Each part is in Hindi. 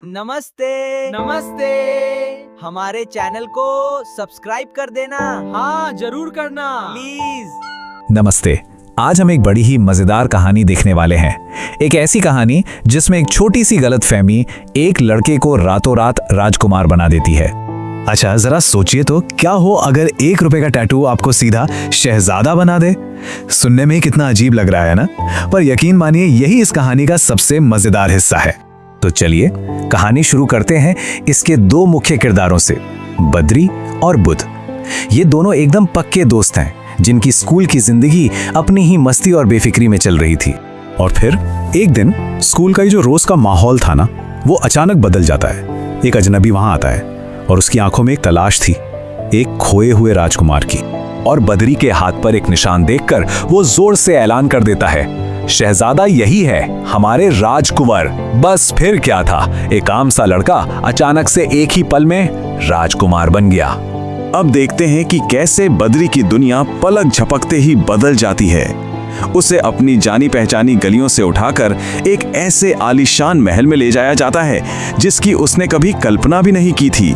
नमस्ते। नमस्ते। हमारे चैनल को सब्सक्राइब कर देना। हाँ जरूर करना प्लीज। नमस्ते। आज हम एक बड़ी ही मजेदार कहानी देखने वाले हैं। एक ऐसी कहानी जिसमें एक छोटी सी गलतफहमी एक लड़के को रातों रात राजकुमार बना देती है। अच्छा जरा सोचिए तो, क्या हो अगर 1 रुपए का टैटू आपको सीधा शहजादा बना दे। सुनने में ही कितना अजीब लग रहा है ना, पर यकीन मानिए यही इस कहानी का सबसे मजेदार हिस्सा है। तो चलिए कहानी शुरू करते हैं इसके 2 मुख्य किरदारों से, बद्री और बुध। ये दोनों एकदम पक्के दोस्त हैं जिनकी स्कूल की जिंदगी अपनी ही मस्ती और बेफिक्री में चल रही थी। और फिर एक दिन स्कूल का जो रोज का माहौल था ना, वो अचानक बदल जाता है। एक अजनबी वहां आता है और उसकी आंखों में एक तलाश थी, एक खोए हुए राजकुमार की। और बद्री के हाथ पर एक निशान देखकर वो जोर से ऐलान कर देता है, शहजादा यही है, हमारे राजकुंवर। बस फिर क्या था, एक आम सा लड़का अचानक से एक ही पल में राजकुमार बन गया। अब देखते हैं कि कैसे बद्री की दुनिया पलक झपकते ही बदल जाती है। उसे अपनी जानी पहचानी गलियों से उठाकर एक ऐसे आलीशान महल में ले जाया जाता है जिसकी उसने कभी कल्पना भी नहीं की थी।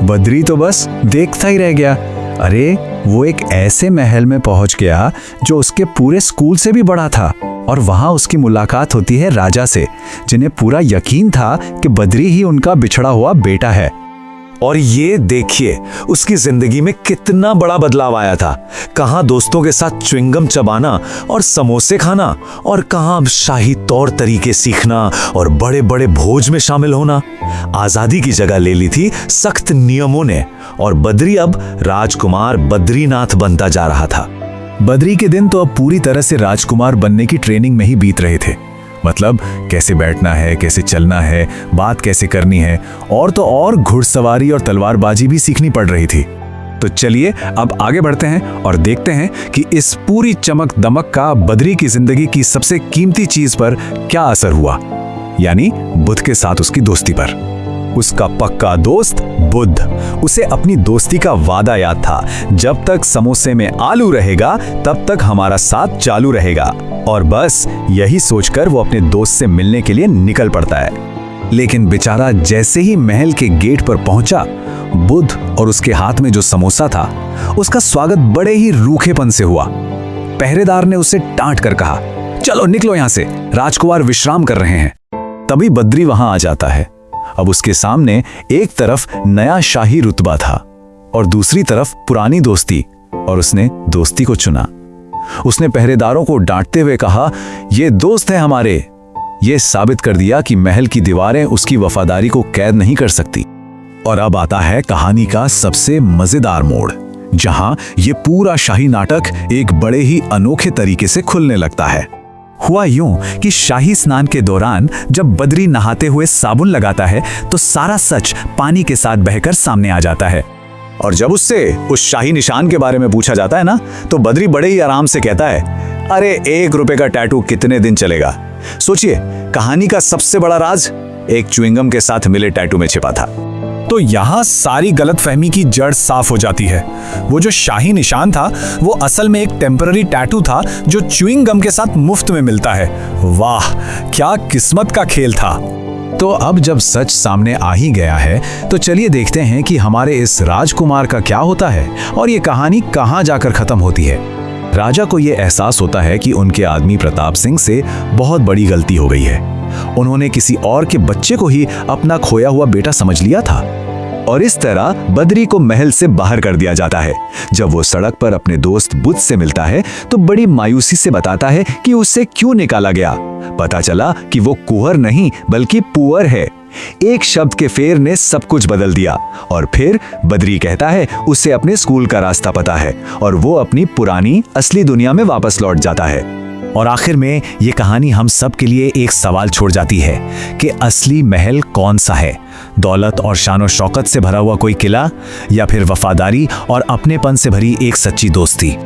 बद्री तो बस देखता ही रह गया। अरे वो एक ऐसे महल में पहुंच गया जो उसके पूरे स्कूल से भी बड़ा था, और वहां उसकी मुलाकात होती है राजा से, जिन्हें पूरा यकीन था कि बद्री ही उनका बिछड़ा हुआ बेटा है। और ये देखिए उसकी जिंदगी में कितना बड़ा बदलाव आया था। कहां दोस्तों के साथ च्युइंगम चबाना और समोसे खाना, और कहां शाही तौर तरीके सीखना और बड़े बड़े भोज में शामिल होना। आजादी की जगह ले ली थी सख्त नियमों ने, और बद्री अब राजकुमार बद्रीनाथ बनता जा रहा था। बद्री के दिन तो अब पूरी तरह से राजकुमार बनने की ट्रेनिंग में ही बीत रहे थे। मतलब कैसे बैठना है, कैसे चलना है, बात कैसे करनी है, और तो और घुड़सवारी और तलवारबाजी भी सीखनी पड़ रही थी। तो चलिए अब आगे बढ़ते हैं और देखते हैं कि इस पूरी चमक दमक का बद्री की जिंदगी की सबसे कीमती चीज पर क्या असर हुआ, यानी बुध के साथ उसकी दोस्ती पर। उसका पक्का दोस्त बुध, उसे अपनी दोस्ती का वादा याद था, जब तक समोसे में आलू रहेगा तब तक हमारा साथ चालू रहेगा। और बस यही सोचकर वो अपने दोस्त से मिलने के लिए निकल पड़ता है। लेकिन बेचारा जैसे ही महल के गेट पर पहुंचा, बुध और उसके हाथ में जो समोसा था उसका स्वागत बड़े ही रूखेपन से हुआ। पहरेदार ने उसे डांट कर कहा, चलो निकलो यहां से, राजकुमार विश्राम कर रहे हैं। तभी बद्री वहां आ जाता है। अब उसके सामने एक तरफ नया शाही रुतबा था और दूसरी तरफ पुरानी दोस्ती, और उसने दोस्ती को चुना। उसने पहरेदारों को डांटते हुए कहा, ये दोस्त है हमारे। ये साबित कर दिया कि महल की दीवारें उसकी वफादारी को कैद नहीं कर सकती। और अब आता है कहानी का सबसे मजेदार मोड़, जहां ये पूरा शाही नाटक एक बड़े ही अनोखे तरीके से खुलने लगता है। हुआ यूं कि शाही स्नान के दौरान जब बद्री नहाते हुए साबुन लगाता है तो सारा सच पानी के साथ बहकर सामने आ जाता है। और जब उससे उस शाही निशान के बारे में पूछा जाता है ना, तो बद्री बड़े ही आराम से कहता है, अरे 1 रुपए का टैटू कितने दिन चलेगा। सोचिए, कहानी का सबसे बड़ा राज एक च्युइंगम के साथ मिले टैटू में छिपा था। तो यहाँ सारी गलतफहमी की जड़ साफ हो जाती है। वो जो शाही निशान था वो असल में एक टेम्पररी टैटू था जो च्युइंग गम के साथ मुफ्त में मिलता है। वाह, क्या किस्मत का खेल था। तो अब जब सच सामने आ ही गया है, तो चलिए देखते हैं कि हमारे इस राजकुमार का क्या होता है और ये कहानी कहाँ जाकर खत्म होती है। राजा को ये एहसास होता है कि उनके आदमी प्रताप सिंह से बहुत बड़ी गलती हो गई है। उन्होंने किसी और के बच्चे को ही अपना खोया हुआ बेटा समझ लिया था, और इस तरह बद्री को महल से बाहर कर दिया जाता है। जब वो सड़क पर अपने दोस्त बुध से मिलता है तो बड़ी मायूसी से बताता है कि उसे क्यों निकाला गया। पता चला कि वो कुंवर नहीं बल्कि पुअर है। एक शब्द के फेर ने सब कुछ बदल दिया। और फिर बद्री कहता है उसे अपने स्कूल का रास्ता पता है, और वो अपनी पुरानी असली दुनिया में वापस लौट जाता है। और आखिर में ये कहानी हम सब के लिए एक सवाल छोड़ जाती है कि असली महल कौन सा है, दौलत और शान और शौकत से भरा हुआ कोई किला, या फिर वफादारी और अपनेपन से भरी एक सच्ची दोस्ती।